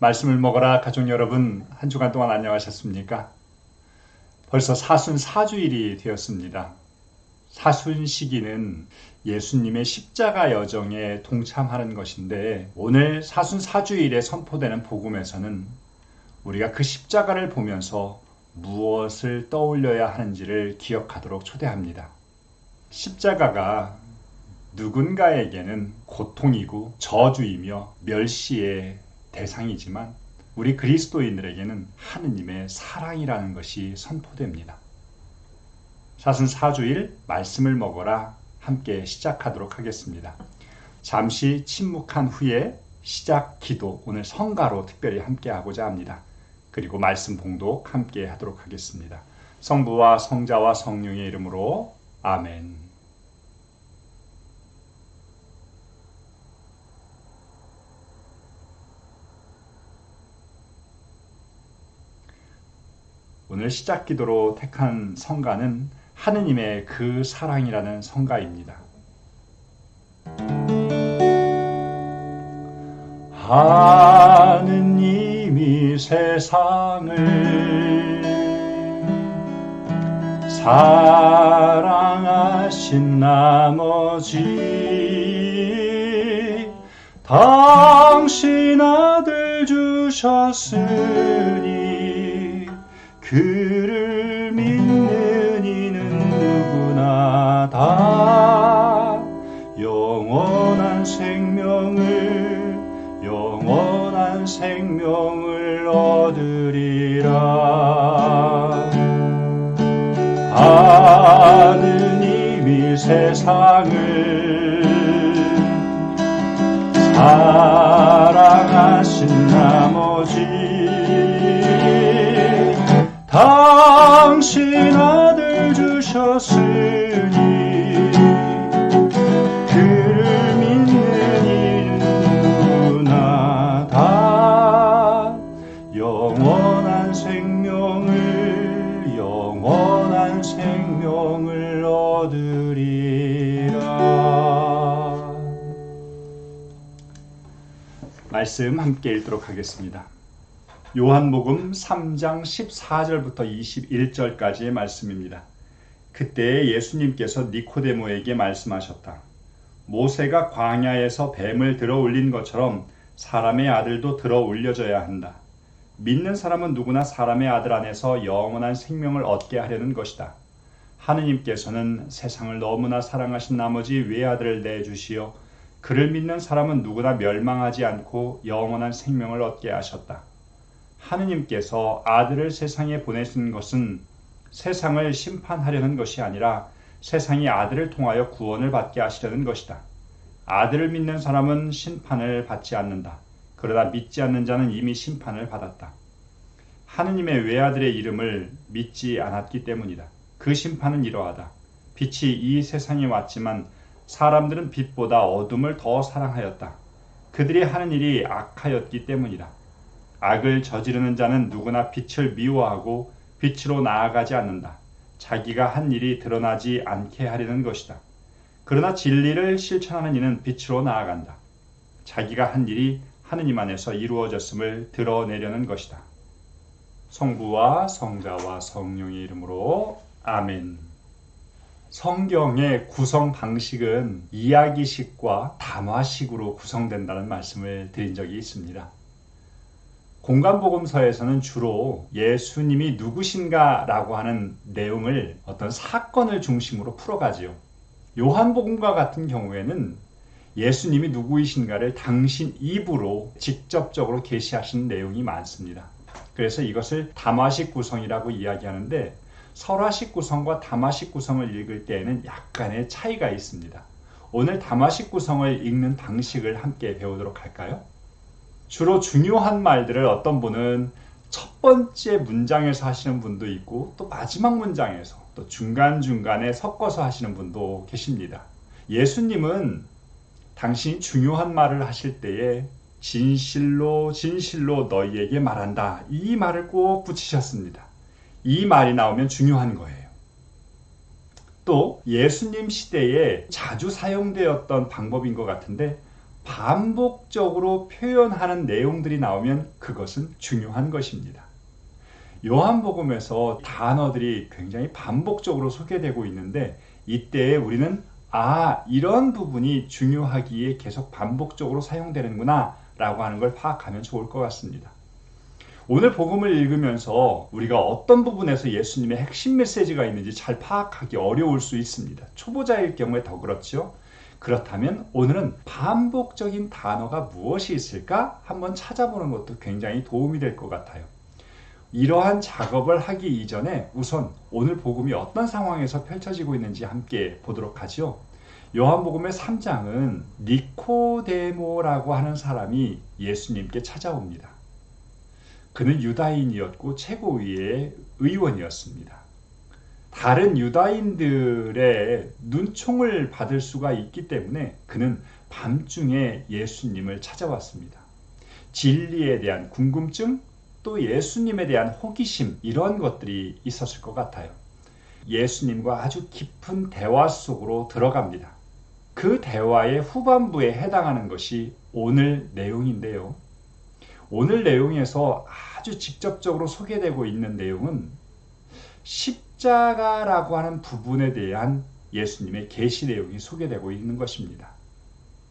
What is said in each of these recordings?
말씀을 먹어라 가족 여러분, 한 주간 동안 안녕하셨습니까? 벌써 사순사주일이 되었습니다. 사순시기는 예수님의 십자가 여정에 동참하는 것인데, 오늘 사순사주일에 선포되는 복음에서는 우리가 그 십자가를 보면서 무엇을 떠올려야 하는지를 기억하도록 초대합니다. 십자가가 누군가에게는 고통이고 저주이며 멸시의 대상이지만 우리 그리스도인들에게는 하느님의 사랑이라는 것이 선포됩니다. 사순사주일 말씀을 먹어라 함께 시작하도록 하겠습니다. 잠시 침묵한 후에 시작 기도, 오늘 성가로 특별히 함께 하고자 합니다. 그리고 말씀 봉독 함께 하도록 하겠습니다. 성부와 성자와 성령의 이름으로 아멘. 오늘 시작 기도로 택한 성가는 하느님의 그 사랑이라는 성가입니다. 하느님이 세상을 사랑하신 나머지 당신 아들 주셨으니 그를 믿는 이는 누구나 다 영원한 생명을 얻으리라. 하느님이 세상을 사랑하신 나머지 당신 아들 주셨으니 그를 믿는 이는 누구나 다 영원한 생명을 얻으리라. 말씀 함께 읽도록 하겠습니다. 요한복음 3장 14절부터 21절까지의 말씀입니다. 그때 예수님께서 니코데모에게 말씀하셨다. 모세가 광야에서 뱀을 들어 올린 것처럼 사람의 아들도 들어 올려져야 한다. 믿는 사람은 누구나 사람의 아들 안에서 영원한 생명을 얻게 하려는 것이다. 하느님께서는 세상을 너무나 사랑하신 나머지 외아들을 내주시어 그를 믿는 사람은 누구나 멸망하지 않고 영원한 생명을 얻게 하셨다. 하느님께서 아들을 세상에 보내신 것은 세상을 심판하려는 것이 아니라 세상이 아들을 통하여 구원을 받게 하시려는 것이다. 아들을 믿는 사람은 심판을 받지 않는다. 그러나 믿지 않는 자는 이미 심판을 받았다. 하느님의 외아들의 이름을 믿지 않았기 때문이다. 그 심판은 이러하다. 빛이 이 세상에 왔지만 사람들은 빛보다 어둠을 더 사랑하였다. 그들이 하는 일이 악하였기 때문이다. 악을 저지르는 자는 누구나 빛을 미워하고 빛으로 나아가지 않는다. 자기가 한 일이 드러나지 않게 하려는 것이다. 그러나 진리를 실천하는 이는 빛으로 나아간다. 자기가 한 일이 하느님 안에서 이루어졌음을 드러내려는 것이다. 성부와 성자와 성령의 이름으로 아멘. 성경의 구성 방식은 이야기식과 담화식으로 구성된다는 말씀을 드린 적이 있습니다. 공간복음서에서는 주로 예수님이 누구신가 라고 하는 내용을 어떤 사건을 중심으로 풀어가지요. 요한복음과 같은 경우에는 예수님이 누구이신가를 당신 입으로 직접적으로 계시하신 내용이 많습니다. 그래서 이것을 담화식 구성이라고 이야기하는데, 설화식 구성과 담화식 구성을 읽을 때에는 약간의 차이가 있습니다. 오늘 담화식 구성을 읽는 방식을 함께 배우도록 할까요? 주로 중요한 말들을 어떤 분은 첫 번째 문장에서 하시는 분도 있고, 또 마지막 문장에서, 또 중간중간에 섞어서 하시는 분도 계십니다. 예수님은 당신이 중요한 말을 하실 때에 진실로 너희에게 말한다, 이 말을 꼭 붙이셨습니다. 이 말이 나오면 중요한 거예요. 또 예수님 시대에 자주 사용되었던 방법인 것 같은데, 반복적으로 표현하는 내용들이 나오면 그것은 중요한 것입니다. 요한복음에서 단어들이 굉장히 반복적으로 소개되고 있는데 이때 우리는 이런 부분이 중요하기에 계속 반복적으로 사용되는구나 라고 하는 걸 파악하면 좋을 것 같습니다. 오늘 복음을 읽으면서 우리가 어떤 부분에서 예수님의 핵심 메시지가 있는지 잘 파악하기 어려울 수 있습니다. 초보자일 경우에 더 그렇죠. 그렇다면 오늘은 반복적인 단어가 무엇이 있을까 한번 찾아보는 것도 굉장히 도움이 될 것 같아요. 이러한 작업을 하기 이전에 우선 오늘 복음이 어떤 상황에서 펼쳐지고 있는지 함께 보도록 하죠. 요한복음의 3장은 니코데모라고 하는 사람이 예수님께 찾아옵니다. 그는 유다인이었고 최고위의 의원이었습니다. 다른 유다인들의 눈총을 받을 수가 있기 때문에 그는 밤중에 예수님을 찾아왔습니다. 진리에 대한 궁금증, 또 예수님에 대한 호기심, 이런 것들이 있었을 것 같아요. 예수님과 아주 깊은 대화 속으로 들어갑니다. 그 대화의 후반부에 해당하는 것이 오늘 내용인데요. 오늘 내용에서 아주 직접적으로 소개되고 있는 내용은 십자가라고 하는 부분에 대한 예수님의 계시 내용이 소개되고 있는 것입니다.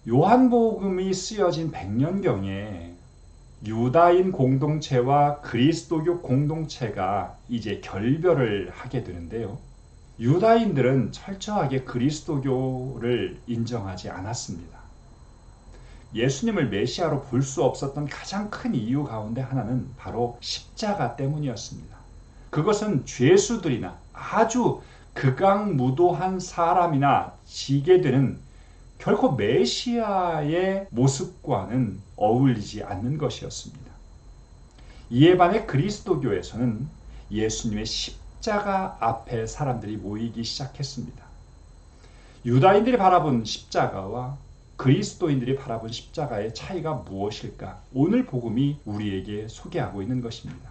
요한복음이 쓰여진 100년경에 유다인 공동체와 그리스도교 공동체가 이제 결별을 하게 되는데요. 유다인들은 철저하게 그리스도교를 인정하지 않았습니다. 예수님을 메시아로 볼 수 없었던 가장 큰 이유 가운데 하나는 바로 십자가 때문이었습니다. 그것은 죄수들이나 아주 극악무도한 사람이나 지게 되는 결코 메시아의 모습과는 어울리지 않는 것이었습니다. 이에 반해 그리스도교에서는 예수님의 십자가 앞에 사람들이 모이기 시작했습니다. 유다인들이 바라본 십자가와 그리스도인들이 바라본 십자가의 차이가 무엇일까? 오늘 복음이 우리에게 소개하고 있는 것입니다.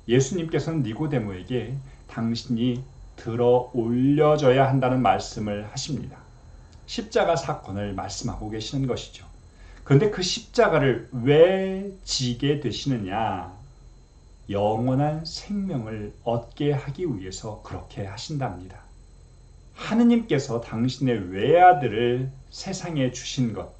예수님께서는 니고데모에게 당신이 들어 올려져야 한다는 말씀을 하십니다. 십자가 사건을 말씀하고 계시는 것이죠. 그런데 그 십자가를 왜 지게 되시느냐? 영원한 생명을 얻게 하기 위해서 그렇게 하신답니다. 하느님께서 당신의 외아들을 세상에 주신 것,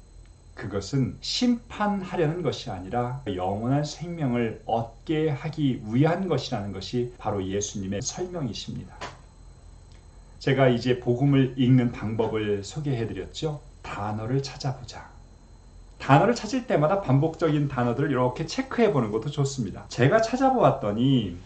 그것은 심판하려는 것이 아니라 영원한 생명을 얻게 하기 위한 것이라는 것이 바로 예수님의 설명이십니다. 제가 이제 복음을 읽는 방법을 소개해드렸죠. 단어를 찾아보자. 단어를 찾을 때마다 반복적인 단어들을 이렇게 체크해보는 것도 좋습니다. 제가 찾아보았더니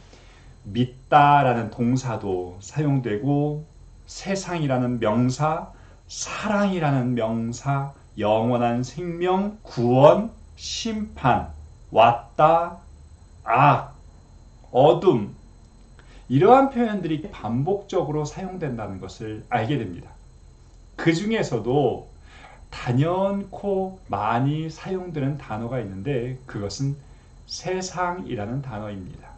믿다라는 동사도 사용되고 세상이라는 명사, 사랑이라는 명사, 영원한 생명, 구원, 심판, 왔다, 악, 어둠, 이러한 표현들이 반복적으로 사용된다는 것을 알게 됩니다. 그 중에서도 단연코 많이 사용되는 단어가 있는데 그것은 세상이라는 단어입니다.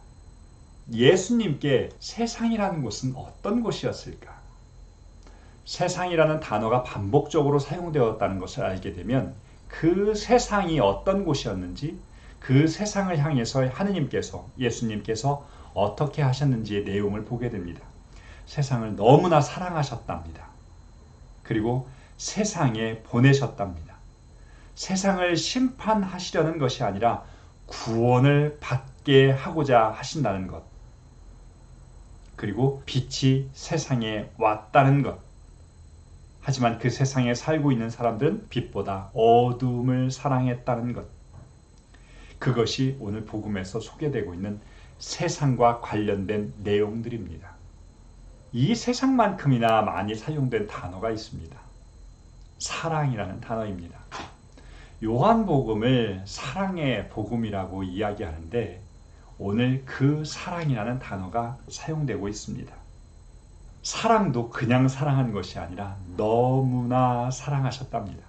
예수님께 세상이라는 곳은 어떤 곳이었을까? 세상이라는 단어가 반복적으로 사용되었다는 것을 알게 되면 그 세상이 어떤 곳이었는지, 그 세상을 향해서 하느님께서, 예수님께서 어떻게 하셨는지의 내용을 보게 됩니다. 세상을 너무나 사랑하셨답니다. 그리고 세상에 보내셨답니다. 세상을 심판하시려는 것이 아니라 구원을 받게 하고자 하신다는 것. 그리고 빛이 세상에 왔다는 것. 하지만 그 세상에 살고 있는 사람들은 빛보다 어둠을 사랑했다는 것. 그것이 오늘 복음에서 소개되고 있는 세상과 관련된 내용들입니다. 이 세상만큼이나 많이 사용된 단어가 있습니다. 사랑이라는 단어입니다. 요한복음을 사랑의 복음이라고 이야기하는데 오늘 그 사랑이라는 단어가 사용되고 있습니다. 사랑도 그냥 사랑한 것이 아니라 너무나 사랑하셨답니다.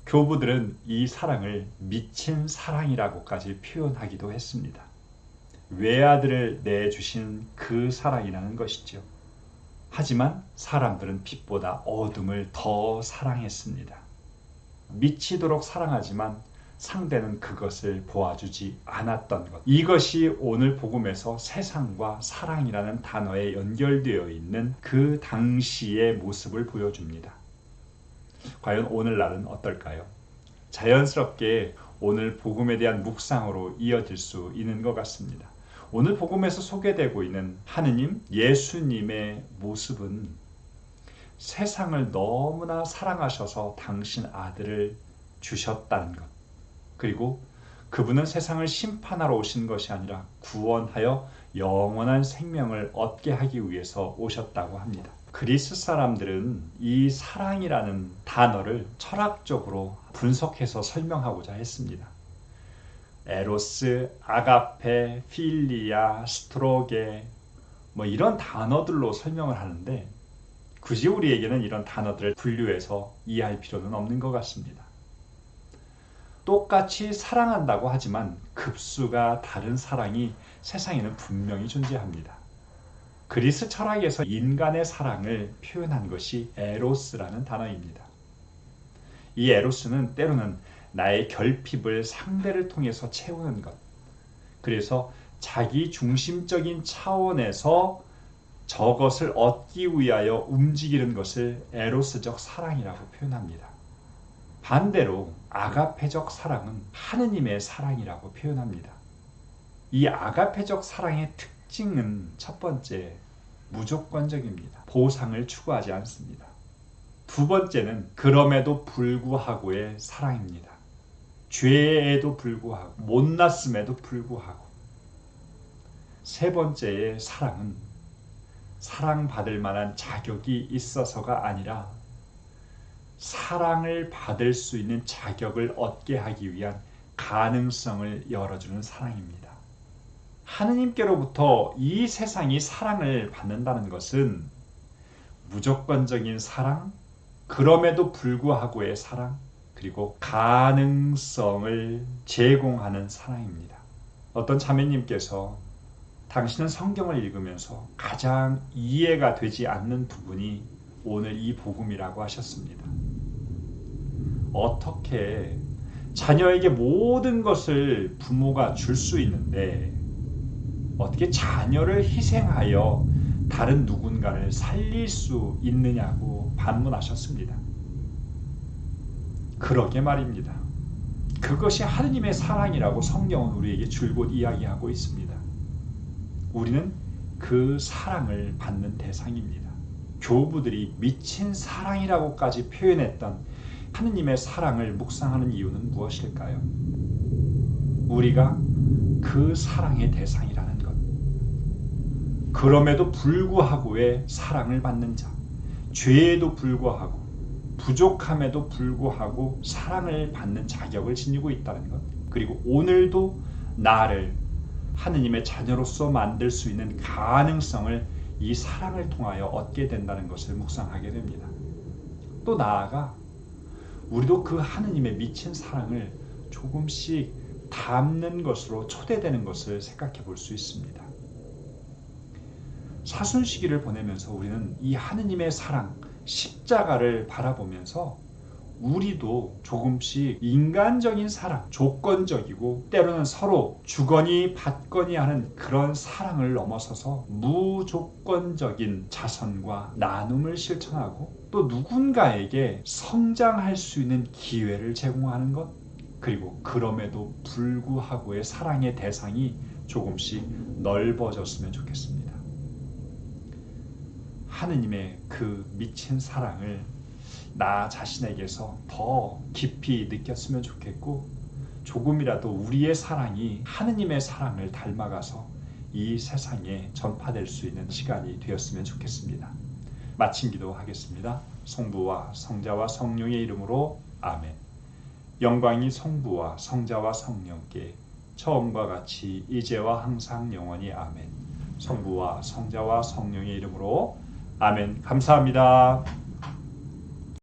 교부들은 이 사랑을 미친 사랑이라고까지 표현하기도 했습니다. 외아들을 내주신 그 사랑이라는 것이죠. 하지만 사람들은 빛보다 어둠을 더 사랑했습니다. 미치도록 사랑하지만 상대는 그것을 보아주지 않았던 것. 이것이 오늘 복음에서 세상과 사랑이라는 단어에 연결되어 있는 그 당시의 모습을 보여줍니다. 과연 오늘날은 어떨까요? 자연스럽게 오늘 복음에 대한 묵상으로 이어질 수 있는 것 같습니다. 오늘 복음에서 소개되고 있는 하느님, 예수님의 모습은 세상을 너무나 사랑하셔서 당신 아들을 주셨다는 것. 그리고 그분은 세상을 심판하러 오신 것이 아니라 구원하여 영원한 생명을 얻게 하기 위해서 오셨다고 합니다. 그리스 사람들은 이 사랑이라는 단어를 철학적으로 분석해서 설명하고자 했습니다. 에로스, 아가페, 필리아, 스트로게 이런 단어들로 설명을 하는데 굳이 우리에게는 이런 단어들을 분류해서 이해할 필요는 없는 것 같습니다. 똑같이 사랑한다고 하지만 급수가 다른 사랑이 세상에는 분명히 존재합니다. 그리스 철학에서 인간의 사랑을 표현한 것이 에로스라는 단어입니다. 이 에로스는 때로는 나의 결핍을 상대를 통해서 채우는 것. 그래서 자기 중심적인 차원에서 저것을 얻기 위하여 움직이는 것을 에로스적 사랑이라고 표현합니다. 반대로 아가페적 사랑은 하느님의 사랑이라고 표현합니다. 이 아가페적 사랑의 특징은 첫 번째, 무조건적입니다. 보상을 추구하지 않습니다. 두 번째는 그럼에도 불구하고의 사랑입니다. 죄에도 불구하고, 못났음에도 불구하고. 세 번째의 사랑은 사랑받을 만한 자격이 있어서가 아니라 사랑을 받을 수 있는 자격을 얻게 하기 위한 가능성을 열어주는 사랑입니다. 하느님께로부터 이 세상이 사랑을 받는다는 것은 무조건적인 사랑, 그럼에도 불구하고의 사랑, 그리고 가능성을 제공하는 사랑입니다. 어떤 자매님께서 당신은 성경을 읽으면서 가장 이해가 되지 않는 부분이 오늘 이 복음이라고 하셨습니다. 어떻게 자녀에게 모든 것을 부모가 줄 수 있는데 어떻게 자녀를 희생하여 다른 누군가를 살릴 수 있느냐고 반문하셨습니다. 그러게 말입니다. 그것이 하느님의 사랑이라고 성경은 우리에게 줄곧 이야기하고 있습니다. 우리는 그 사랑을 받는 대상입니다. 교부들이 미친 사랑이라고까지 표현했던 하느님의 사랑을 묵상하는 이유는 무엇일까요? 우리가 그 사랑의 대상이라는 것. 그럼에도 불구하고의 사랑을 받는 자. 죄에도 불구하고 부족함에도 불구하고 사랑을 받는 자격을 지니고 있다는 것. 그리고 오늘도 나를 하느님의 자녀로서 만들 수 있는 가능성을 이 사랑을 통하여 얻게 된다는 것을 묵상하게 됩니다. 또 나아가 우리도 그 하느님의 미친 사랑을 조금씩 담는 것으로 초대되는 것을 생각해 볼 수 있습니다. 사순시기를 보내면서 우리는 이 하느님의 사랑, 십자가를 바라보면서 우리도 조금씩 인간적인 사랑, 조건적이고 때로는 서로 주거니 받거니 하는 그런 사랑을 넘어서서 무조건적인 자선과 나눔을 실천하고 또 누군가에게 성장할 수 있는 기회를 제공하는 것, 그리고 그럼에도 불구하고의 사랑의 대상이 조금씩 넓어졌으면 좋겠습니다. 하느님의 그 미친 사랑을 나 자신에게서 더 깊이 느꼈으면 좋겠고 조금이라도 우리의 사랑이 하느님의 사랑을 닮아가서 이 세상에 전파될 수 있는 시간이 되었으면 좋겠습니다. 마침 기도하겠습니다. 성부와 성자와 성령의 이름으로 아멘. 영광이 성부와 성자와 성령께 처음과 같이 이제와 항상 영원히 아멘. 성부와 성자와 성령의 이름으로 아멘. 감사합니다.